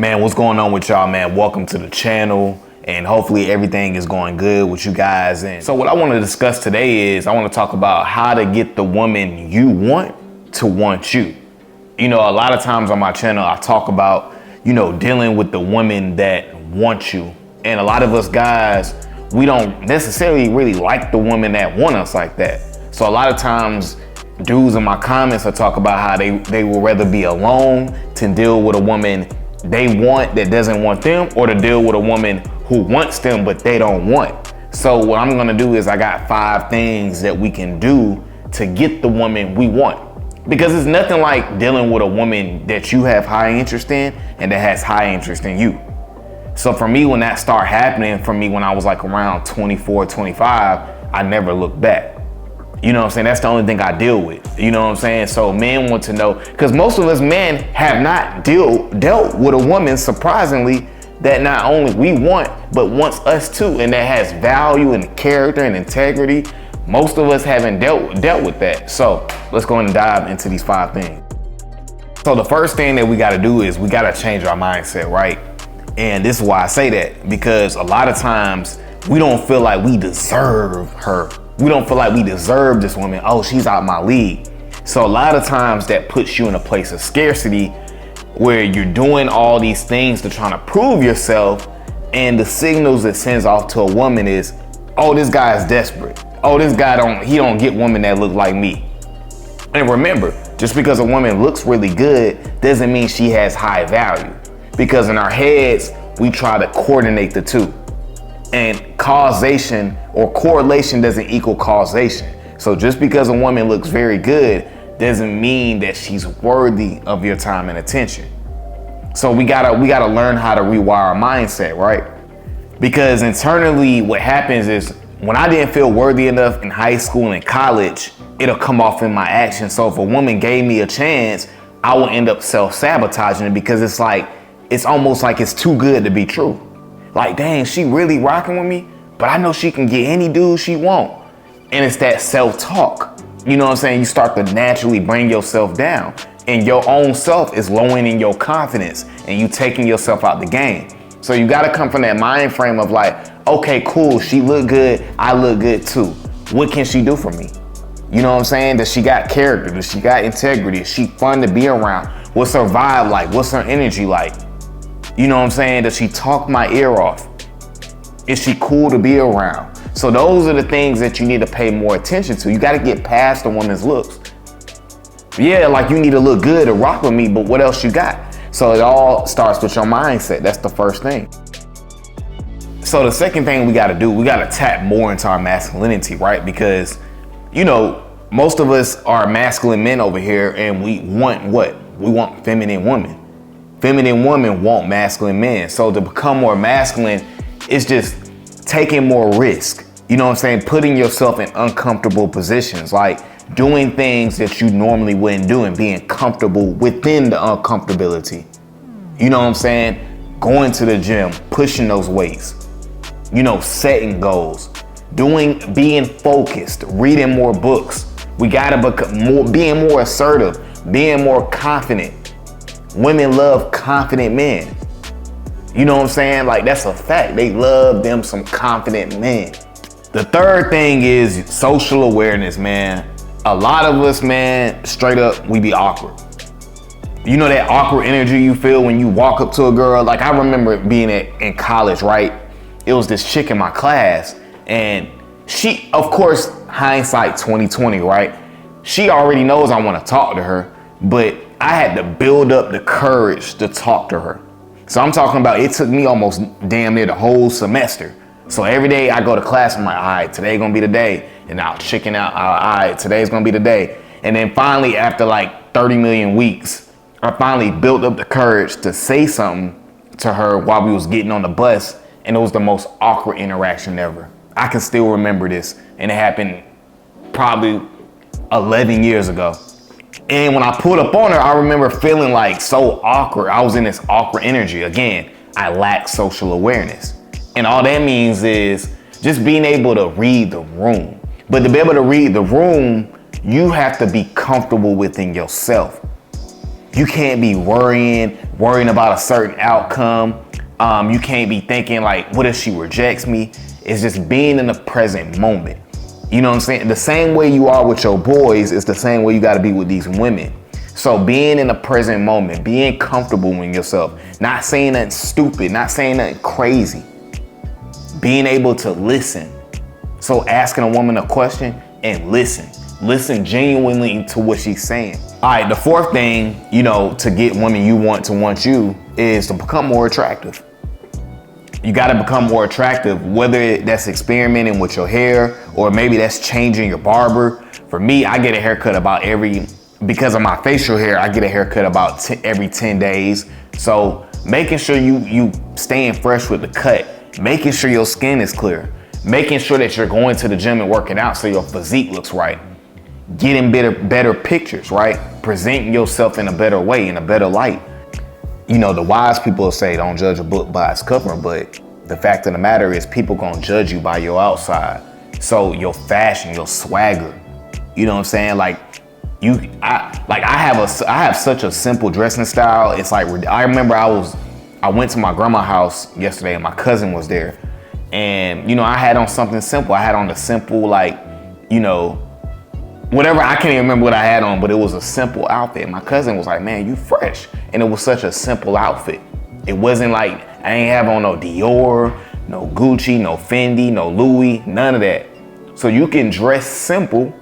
Man, what's going on with y'all, man? Welcome to the channel, and hopefully everything is going good with you guys. And so what I want to discuss today is I want to talk about how to get the woman you want to want you. You know, a lot of times on my channel, I talk about, dealing with the women that want you. And a lot of us guys, we don't necessarily really like the women that want us like that. So a lot of times, dudes in my comments will talk about how they would rather be alone to deal with a woman they want that doesn't want them, or to deal with a woman who wants them but they don't want. So what I'm gonna do is I got 5 things that we can do to get the woman we want. Because it's nothing like dealing with a woman that you have high interest in and that has high interest in you. So for me, when that started happening for me when I was like around 24, 25, I never looked back. You know what I'm saying? That's the only thing I deal with. You know what I'm saying? So men want to know, because most of us men have not dealt with a woman, surprisingly, that not only we want, but wants us too, and that has value and character and integrity. Most of us haven't dealt with that. So let's go and dive into these 5 things. So the first thing that we got to do is we got to change our mindset, right? And this is why I say that, because a lot of times we don't feel like we deserve her. We don't feel like we deserve this woman. Oh, she's out my league. So a lot of times that puts you in a place of scarcity where you're doing all these things to try to prove yourself. And the signals it sends off to a woman is, oh, this guy is desperate. Oh, this guy don't get women that look like me. And remember, just because a woman looks really good doesn't mean she has high value. Because in our heads, we try to coordinate the two. And causation or correlation doesn't equal causation. So just because a woman looks very good doesn't mean that she's worthy of your time and attention. So we gotta learn how to rewire our mindset, right? Because internally what happens is when I didn't feel worthy enough in high school and college, it'll come off in my actions. So if a woman gave me a chance, I will end up self-sabotaging it, because it's almost like it's too good to be true. Like, dang, she really rocking with me, but I know she can get any dude she want. And it's that self-talk. You know what I'm saying? You start to naturally bring yourself down, and your own self is lowering your confidence, and you taking yourself out the game. So you gotta come from that mind frame of like, okay, cool, she look good, I look good too. What can she do for me? You know what I'm saying? Does she got character? Does she got integrity? Is she fun to be around? What's her vibe like? What's her energy like? You know what I'm saying? Does she talk my ear off? Is she cool to be around? So those are the things that you need to pay more attention to. You got to get past the woman's looks. Yeah, like you need to look good to rock with me, but what else you got? So it all starts with your mindset. That's the first thing. So the second thing we got to do, we got to tap more into our masculinity, right? Because, most of us are masculine men over here, and we want what? We want feminine women. Feminine women want masculine men. So to become more masculine, it's just taking more risk. You know what I'm saying? Putting yourself in uncomfortable positions, like doing things that you normally wouldn't do and being comfortable within the uncomfortability. You know what I'm saying? Going to the gym, pushing those weights, setting goals, being focused, reading more books. We gotta become being more assertive, being more confident. Women love confident men. You know what I'm saying? Like, that's a fact. They love them some confident men. The third thing is social awareness, man. A lot of us, man, straight up, we be awkward. You know that awkward energy you feel when you walk up to a girl? Like, I remember being in college, right? It was this chick in my class, and she, of course, hindsight 2020, right? She already knows I want to talk to her, but I had to build up the courage to talk to her. So I'm talking about, it took me almost damn near the whole semester. So every day I go to class, I'm like, all right, today gonna be the day. And I'll chicken out, all right, today's gonna be the day. And then finally, after like 30 million weeks, I finally built up the courage to say something to her while we was getting on the bus. And it was the most awkward interaction ever. I can still remember this. And it happened probably 11 years ago. And when I pulled up on her, I remember feeling like so awkward. I was in this awkward energy. Again, I lack social awareness. And all that means is just being able to read the room. But to be able to read the room, you have to be comfortable within yourself. You can't be worrying about a certain outcome. You can't be thinking like, what if she rejects me? It's just being in the present moment. You know what I'm saying? The same way you are with your boys is the same way you got to be with these women. So being in the present moment, being comfortable in yourself, not saying nothing stupid, not saying nothing crazy, being able to listen. So asking a woman a question and listen genuinely to what she's saying. All right, the fourth thing, you know, to get women you want to want you is to become more attractive. You got to become more attractive, whether that's experimenting with your hair or maybe that's changing your barber. For me, I get a haircut because of my facial hair, I get a haircut about every 10 days. So making sure you staying fresh with the cut, making sure your skin is clear, making sure that you're going to the gym and working out so your physique looks right, getting better pictures, right? Presenting yourself in a better way, in a better light. You know, the wise people say don't judge a book by its cover, but the fact of the matter is people gonna judge you by your outside. So your fashion, your swagger, you know what I'm saying? Like I have such a simple dressing style. It's like, I remember I went to my grandma's house yesterday and my cousin was there. And, you know, I had on something simple. I had on a simple, like, you know, whatever, I can't even remember what I had on, but it was a simple outfit. My cousin was like, man, you fresh. And it was such a simple outfit. It wasn't like, I ain't have on no Dior, no Gucci, no Fendi, no Louis, none of that. So you can dress simple,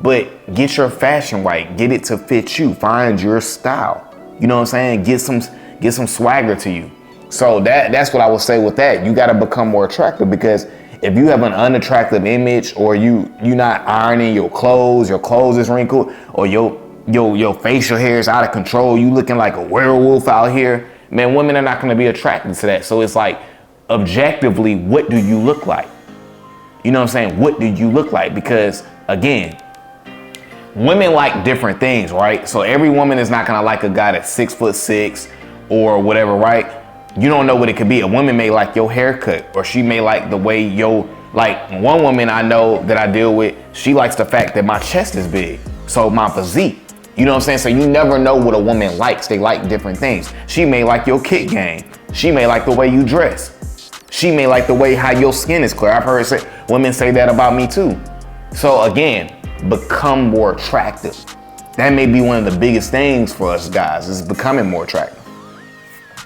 but get your fashion right. Get it to fit you. Find your style. You know what I'm saying? Get some swagger to you. So that's what I would say with that. You gotta become more attractive, because if you have an unattractive image, or you not ironing your clothes is wrinkled, or your facial hair is out of control, you looking like a werewolf out here, man, women are not gonna be attracted to that. So it's like, objectively, what do you look like? You know what I'm saying? What do you look like? Because again, women like different things, right? So every woman is not gonna like a guy that's 6'6" or whatever, right? You don't know what it could be. A woman may like your haircut, or she may like the way like one woman I know that I deal with, she likes the fact that my chest is big. So my physique, you know what I'm saying? So you never know what a woman likes. They like different things. She may like your kick game. She may like the way you dress. She may like the way how your skin is clear. I've heard women say that about me too. So again, become more attractive. That may be one of the biggest things for us guys, is becoming more attractive.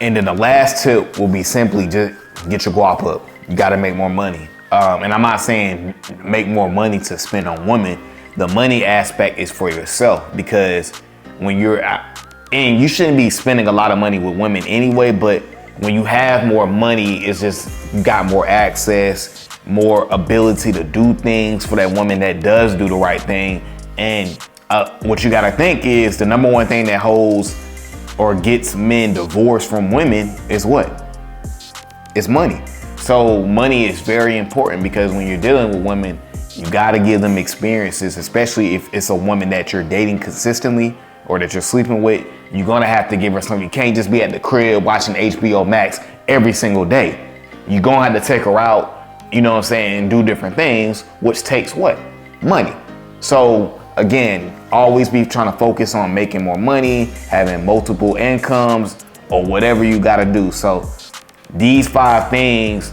And then the last tip will be simply just get your guap up. You gotta make more money. And I'm not saying make more money to spend on women. The money aspect is for yourself, because when you're out, and you shouldn't be spending a lot of money with women anyway, but when you have more money, it's just, you got more access, more ability to do things for that woman that does do the right thing. And what you gotta think is, the number one thing that holds or gets men divorced from women is what? It's money. So money is very important, because when you're dealing with women, you gotta give them experiences, especially if it's a woman that you're dating consistently or that you're sleeping with. You're gonna have to give her something. You can't just be at the crib watching HBO Max every single day. You're gonna have to take her out, you know what I'm saying, and do different things, which takes what? Money. So again, always be trying to focus on making more money, having multiple incomes, or whatever you gotta do. So these 5 things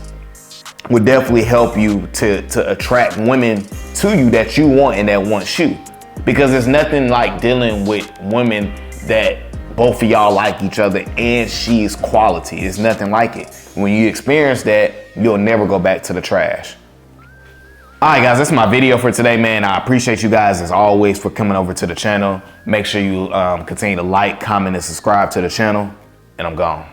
would definitely help you to attract women to you that you want and that want you. Because there's nothing like dealing with women that both of y'all like each other and she's quality. It's nothing like it. When you experience that, you'll never go back to the trash. All right, guys, that's my video for today, man. I appreciate you guys, as always, for coming over to the channel. Make sure you continue to like, comment, and subscribe to the channel, and I'm gone.